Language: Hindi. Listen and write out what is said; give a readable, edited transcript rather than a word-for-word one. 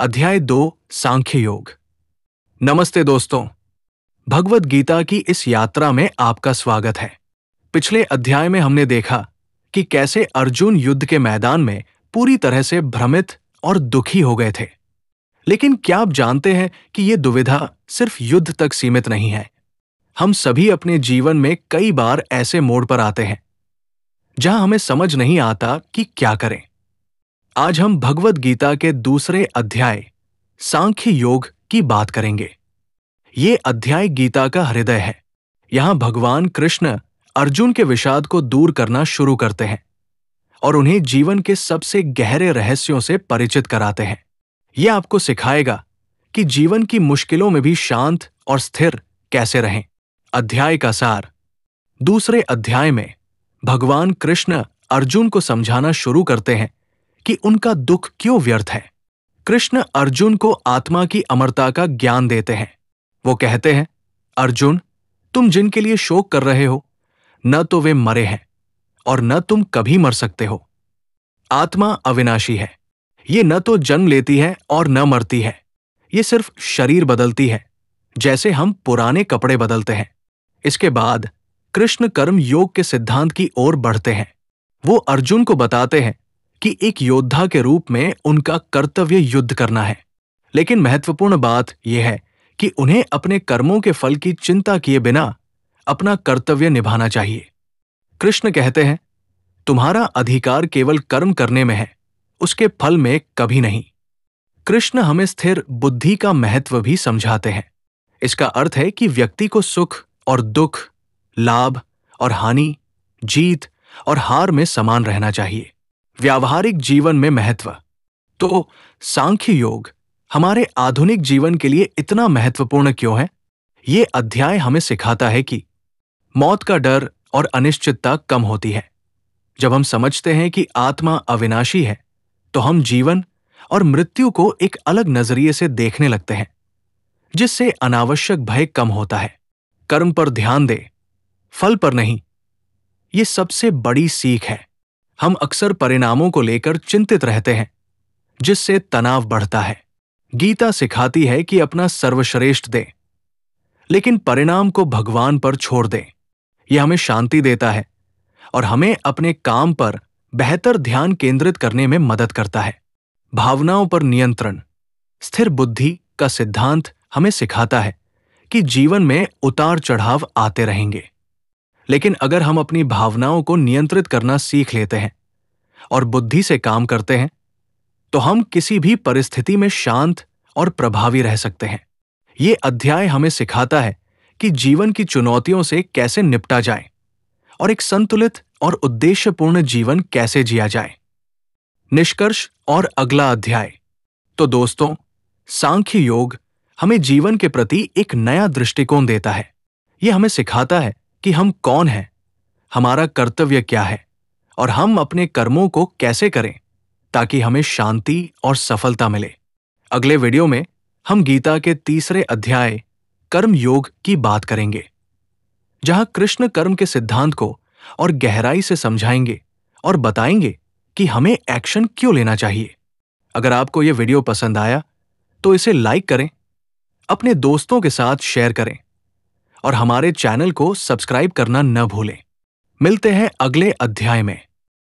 अध्याय 2 सांख्य योग। नमस्ते दोस्तों, भगवद गीता की इस यात्रा में आपका स्वागत है। पिछले अध्याय में हमने देखा कि कैसे अर्जुन युद्ध के मैदान में पूरी तरह से भ्रमित और दुखी हो गए थे। लेकिन क्या आप जानते हैं कि यह दुविधा सिर्फ युद्ध तक सीमित नहीं है। हम सभी अपने जीवन में कई बार ऐसे मोड़ पर आते हैं जहां हमें समझ नहीं आता कि क्या करें। आज हम भगवद गीता के दूसरे अध्याय सांख्य योग की बात करेंगे। ये अध्याय गीता का हृदय है। यहां भगवान कृष्ण अर्जुन के विषाद को दूर करना शुरू करते हैं और उन्हें जीवन के सबसे गहरे रहस्यों से परिचित कराते हैं। यह आपको सिखाएगा कि जीवन की मुश्किलों में भी शांत और स्थिर कैसे रहें। अध्याय का सार। दूसरे अध्याय में भगवान कृष्ण अर्जुन को समझाना शुरू करते हैं कि उनका दुख क्यों व्यर्थ है। कृष्ण अर्जुन को आत्मा की अमरता का ज्ञान देते हैं। वो कहते हैं, अर्जुन, तुम जिनके लिए शोक कर रहे हो, न तो वे मरे हैं और न तुम कभी मर सकते हो। आत्मा अविनाशी है। ये न तो जन्म लेती है और न मरती है। ये सिर्फ शरीर बदलती है, जैसे हम पुराने कपड़े बदलते हैं। इसके बाद कृष्ण कर्म योग के सिद्धांत की ओर बढ़ते हैं। वो अर्जुन को बताते हैं कि एक योद्धा के रूप में उनका कर्तव्य युद्ध करना है। लेकिन महत्वपूर्ण बात यह है कि उन्हें अपने कर्मों के फल की चिंता किए बिना अपना कर्तव्य निभाना चाहिए। कृष्ण कहते हैं, तुम्हारा अधिकार केवल कर्म करने में है, उसके फल में कभी नहीं। कृष्ण हमें स्थिर बुद्धि का महत्व भी समझाते हैं। इसका अर्थ है कि व्यक्ति को सुख और दुख, लाभ और हानि, जीत और हार में समान रहना चाहिए। व्यावहारिक जीवन में महत्व। तो सांख्य योग हमारे आधुनिक जीवन के लिए इतना महत्वपूर्ण क्यों है? ये अध्याय हमें सिखाता है कि मौत का डर और अनिश्चितता कम होती है। जब हम समझते हैं कि आत्मा अविनाशी है, तो हम जीवन और मृत्यु को एक अलग नजरिए से देखने लगते हैं, जिससे अनावश्यक भय कम होता है। कर्म पर ध्यान दे, फल पर नहीं। ये सबसे बड़ी सीख है। हम अक्सर परिणामों को लेकर चिंतित रहते हैं, जिससे तनाव बढ़ता है। गीता सिखाती है कि अपना सर्वश्रेष्ठ दें, लेकिन परिणाम को भगवान पर छोड़ दें। यह हमें शांति देता है और हमें अपने काम पर बेहतर ध्यान केंद्रित करने में मदद करता है। भावनाओं पर नियंत्रण। स्थिर बुद्धि का सिद्धांत हमें सिखाता है कि जीवन में उतार चढ़ाव आते रहेंगे, लेकिन अगर हम अपनी भावनाओं को नियंत्रित करना सीख लेते हैं और बुद्धि से काम करते हैं, तो हम किसी भी परिस्थिति में शांत और प्रभावी रह सकते हैं। ये अध्याय हमें सिखाता है कि जीवन की चुनौतियों से कैसे निपटा जाए और एक संतुलित और उद्देश्यपूर्ण जीवन कैसे जिया जाए। निष्कर्ष और अगला अध्याय। तो दोस्तों, सांख्य योग हमें जीवन के प्रति एक नया दृष्टिकोण देता है। यह हमें सिखाता है कि हम कौन हैं, हमारा कर्तव्य क्या है और हम अपने कर्मों को कैसे करें ताकि हमें शांति और सफलता मिले। अगले वीडियो में हम गीता के तीसरे अध्याय कर्म योग की बात करेंगे, जहां कृष्ण कर्म के सिद्धांत को और गहराई से समझाएंगे और बताएंगे कि हमें एक्शन क्यों लेना चाहिए। अगर आपको यह वीडियो पसंद आया तो इसे लाइक करें, अपने दोस्तों के साथ शेयर करें और हमारे चैनल को सब्सक्राइब करना न भूलें। मिलते हैं अगले अध्याय में।